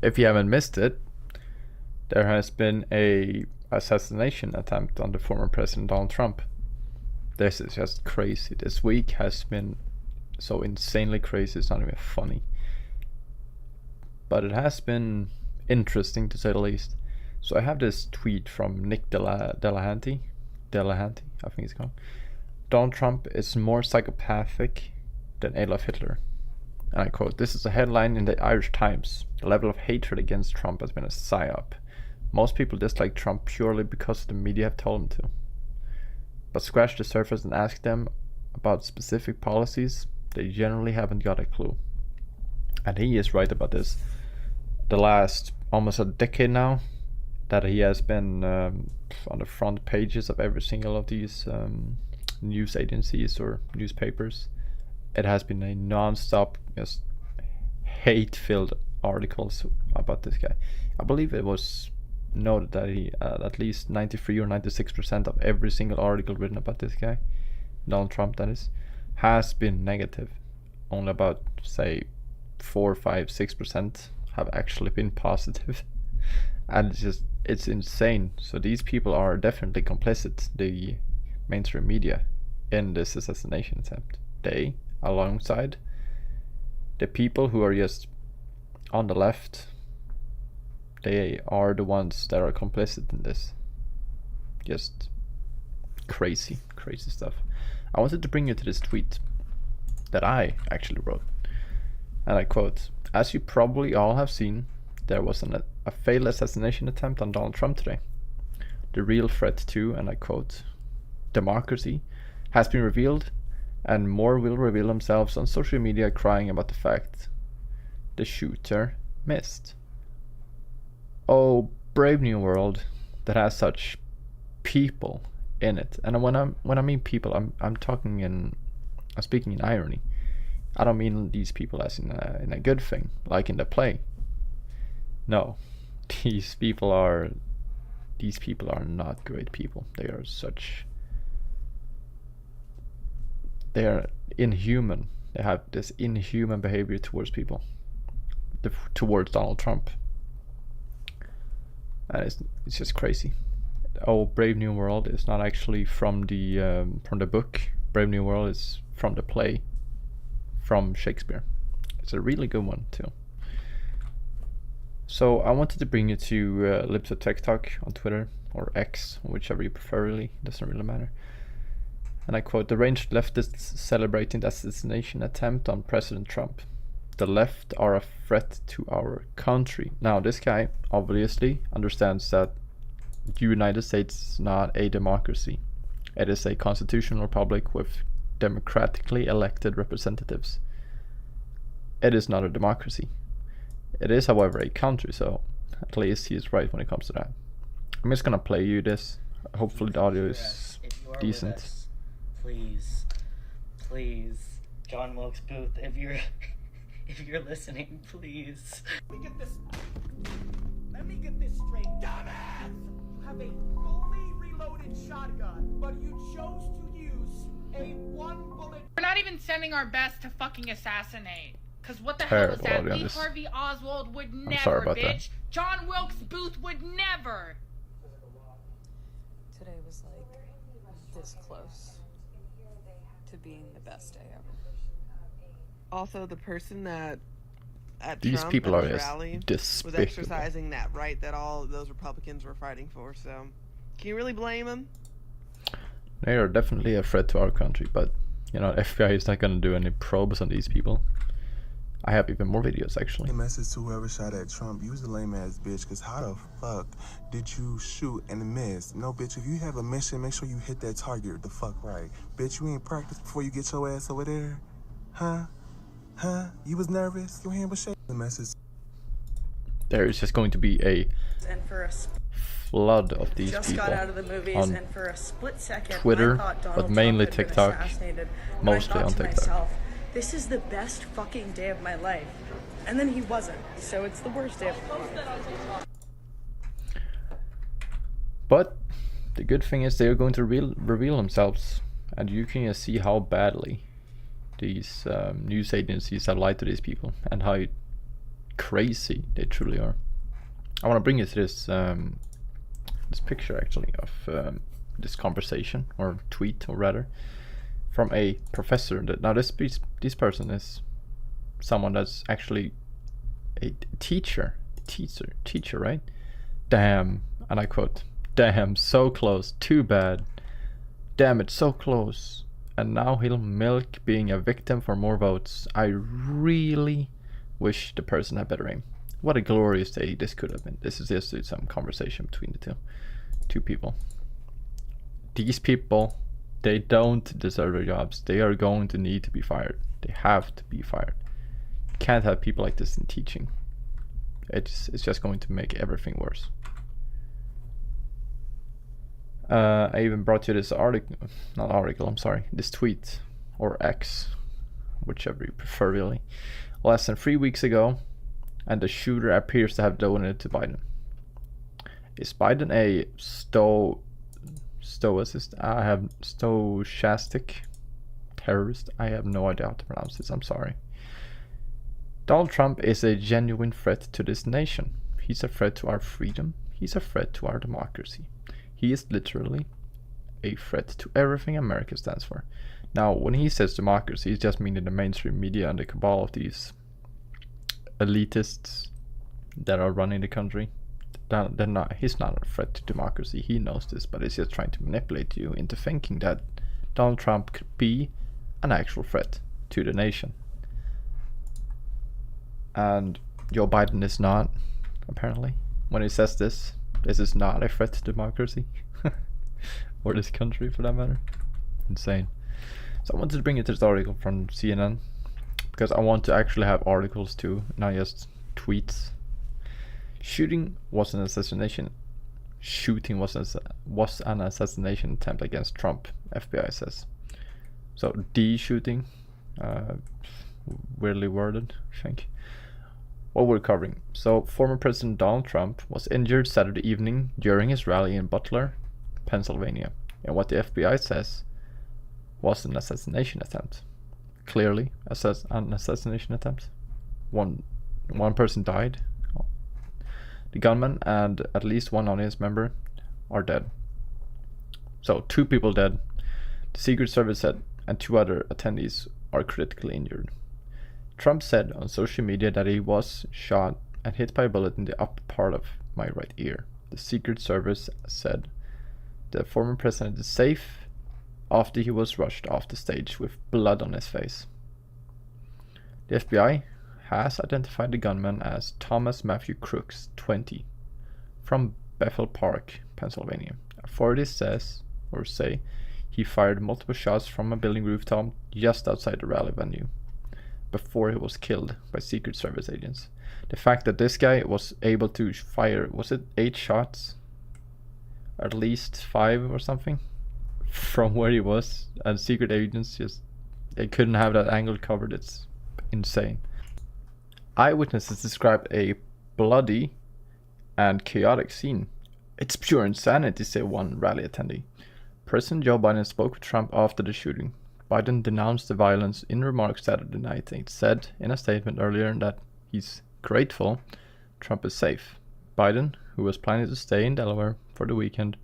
if you haven't missed it, there has been a assassination attempt on the former President Donald Trump. This is just crazy. This week has been so insanely crazy, it's not even funny. But it has been interesting to say the least. So I have this tweet from Nick Delahanty, I think it's called. Donald Trump is more psychopathic than Adolf Hitler. And I quote, "This is a headline in the Irish Times. The level of hatred against Trump has been a psyop. Most people dislike Trump purely because the media have told them to. But scratch the surface and ask them about specific policies, they generally haven't got a clue." And he is right about this. The last almost a decade now that he has been on the front pages of every single of these news agencies or newspapers. It has been a non-stop, just hate-filled articles about this guy. I believe it was noted that he at least 93 or 96% of every single article written about this guy, Donald Trump that is, has been negative. Only about, say, 4, 5, 6% have actually been positive. And it's insane. So these people are definitely complicit, the mainstream media, in this assassination attempt. They, alongside the people who are just on the left, they are the ones that are complicit in this. Just crazy stuff. I wanted to bring you to this tweet that I actually wrote. And I quote, "As you probably all have seen, there was a failed assassination attempt on Donald Trump today. The real threat to," and I quote, "democracy has been revealed, and more will reveal themselves on social media crying about the fact the shooter missed." Oh, brave new world that has such people in it. And when I mean people, I'm speaking in irony. I don't mean these people as in a good thing, like in the play. No, these people are not great people. They are inhuman. They have this inhuman behavior towards people, towards Donald Trump, and it's just crazy. Oh, Brave New World is not actually from the book. Brave New World is from the play, from Shakespeare. It's a really good one too. So I wanted to bring you to Libs of TikTok on Twitter, or X, whichever you prefer, really, doesn't really matter. And I quote, "The ranged leftists celebrating the assassination attempt on President Trump. The left are a threat to our country." Now, this guy obviously understands that the United States is not a democracy. It is a constitutional republic with democratically elected representatives. It is not a democracy. It is, however, a country, so at least he is right when it comes to that. I'm just gonna play you this. Hopefully the audio is decent. Us, please, John Wilkes Booth, if you're listening, please. Let me get this straight, dumbass! You have a fully reloaded shotgun, but you chose to use a 1-bullet. We're not even sending our best to fucking assassinate. Cause what the hell is that? Lee Harvey Oswald would never, bitch. That. John Wilkes Booth would never. Today was like this close to being the best day ever. Also, the person that at these Trump people at are his rally despicable. Was exercising that right that all those Republicans were fighting for. So, can you really blame them? They are definitely a threat to our country, but you know, FBI is not gonna do any probes on these people. I have even more videos, actually. The message to whoever shot at Trump, you was a lame ass bitch, because how the fuck did you shoot and miss? No, bitch, if you have a mission, make sure you hit that target the fuck right. Bitch, you ain't practiced before you get your ass over there? Huh? You was nervous? Your hand was shaking. The message. There is just going to be a flood of these just people got out of the movies, on and for a split second, Twitter, I thought Donald but mainly Trump had been TikTok, assassinated. mostly on to TikTok. Myself, this is the best fucking day of my life. And then he wasn't, so it's the worst day of my life. But the good thing is they are going to reveal themselves, and you can see how badly these news agencies have lied to these people, and how crazy they truly are. I want to bring you to this this picture actually of this conversation or tweet, or rather, from a professor. That now this person is someone that's actually a teacher, right? Damn, and I quote, "Damn, so close, too bad. Damn it, so close. And now he'll milk being a victim for more votes. I really wish the person had better aim." What a glorious day this could have been. This is just some conversation between the two people. These people, they don't deserve their jobs. They are going to need to be fired. They have to be fired. You can't have people like this in teaching. It's just going to make everything worse. I even brought you this this tweet, or X, whichever you prefer really, less than 3 weeks ago, and the shooter appears to have donated to Biden. Is Biden a stochastic terrorist? I have no idea how to pronounce this, I'm sorry. Donald Trump is a genuine threat to this nation. He's a threat to our freedom. He's a threat to our democracy. He is literally a threat to everything America stands for. Now, when he says democracy, he's just meaning the mainstream media and the cabal of these elitists that are running the country. He's not a threat to democracy. He knows this, but he's just trying to manipulate you into thinking that Donald Trump could be an actual threat to the nation. And Joe Biden is not, apparently. When he says this is not a threat to democracy. Or this country, for that matter. Insane. So I wanted to bring you to this article from CNN, because I want to actually have articles too, not just tweets. Shooting was an assassination attempt against Trump, FBI says. So shooting, weirdly worded, I think. What we're covering. So former President Donald Trump was injured Saturday evening during his rally in Butler, Pennsylvania, and what the FBI says was an assassination attempt. Clearly an assassination attempt. One person died. The gunman and at least one audience member are dead. So 2 people dead, the Secret Service said, and 2 other attendees are critically injured. Trump said on social media that he was shot and hit by a bullet in the upper part of my right ear. The Secret Service said the former president is safe after he was rushed off the stage with blood on his face. The FBI has identified the gunman as Thomas Matthew Crooks, 20, from Bethel Park, Pennsylvania. Authorities say he fired multiple shots from a building rooftop just outside the rally venue before he was killed by Secret Service agents. The fact that this guy was able to fire, was it 8 shots? At least 5 or something? From where he was, and secret agents they couldn't have that angle covered. It's insane. Eyewitnesses described a bloody and chaotic scene. It's pure insanity, said one rally attendee. President Joe Biden spoke with Trump after the shooting. Biden denounced the violence in remarks Saturday night. He said in a statement earlier that he's grateful Trump is safe. Biden, who was planning to stay in Delaware for the weekend,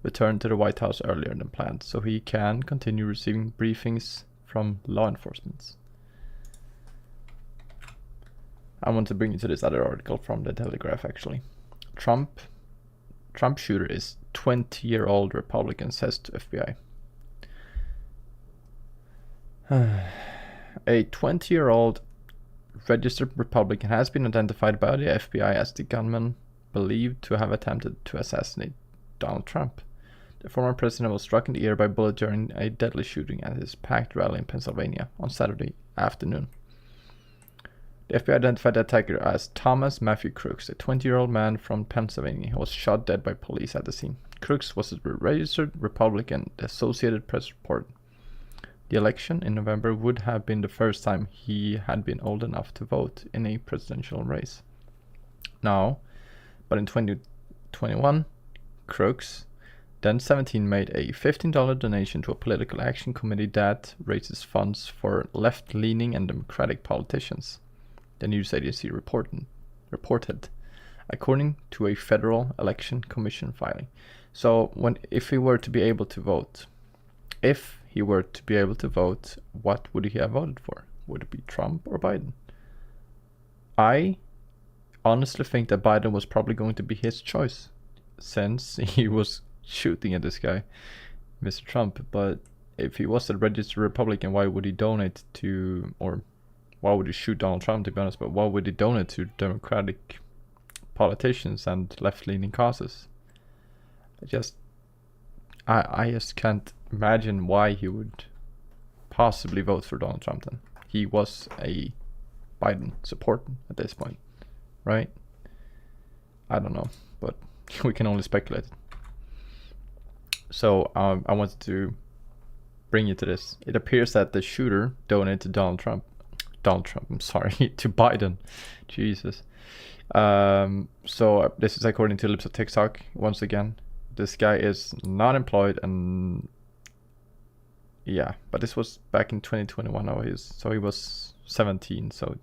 returned to the White House earlier than planned so he can continue receiving briefings from law enforcement. I want to bring you to this other article from the Telegraph actually. Trump shooter is 20-year-old Republican, says to FBI. A 20-year-old registered Republican has been identified by the FBI as the gunman believed to have attempted to assassinate Donald Trump. The former president was struck in the ear by a bullet during a deadly shooting at his packed rally in Pennsylvania on Saturday afternoon. The FBI identified the attacker as Thomas Matthew Crooks, a 20-year-old man from Pennsylvania who was shot dead by police at the scene. Crooks was a registered Republican, the Associated Press reported. The election in November would have been the first time he had been old enough to vote in a presidential race. But in 2021, Crooks, then 17, made a $15 donation to a political action committee that raises funds for left-leaning and Democratic politicians. the news agency reported, according to a Federal Election Commission filing. So if he were to be able to vote, what would he have voted for? Would it be Trump or Biden? I honestly think that Biden was probably going to be his choice, since he was shooting at this guy, Mr. Trump. But if he was a registered Republican, why would he donate to, or why would he shoot Donald Trump, to be honest, but why would he donate to Democratic politicians and left-leaning causes? I just can't imagine why he would possibly vote for Donald Trump then. He was a Biden supporter at this point, right? I don't know, but we can only speculate. So I wanted to bring you to this. It appears that the shooter donated to to Biden. Jesus. So this is according to Lips of TikTok. Once again, this guy is not employed, and yeah, but this was back in 2021. So he was 17. So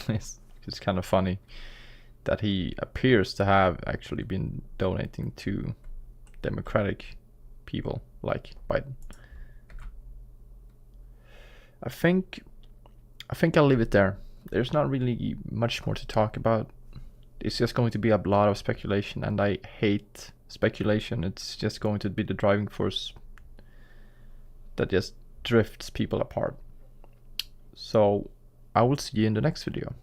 it's kind of funny that he appears to have actually been donating to Democratic people like Biden. I think I'll leave it there. There's not really much more to talk about. It's just going to be a lot of speculation, and I hate speculation. It's just going to be the driving force that just drifts people apart. So I will see you in the next video.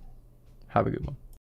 Have a good one.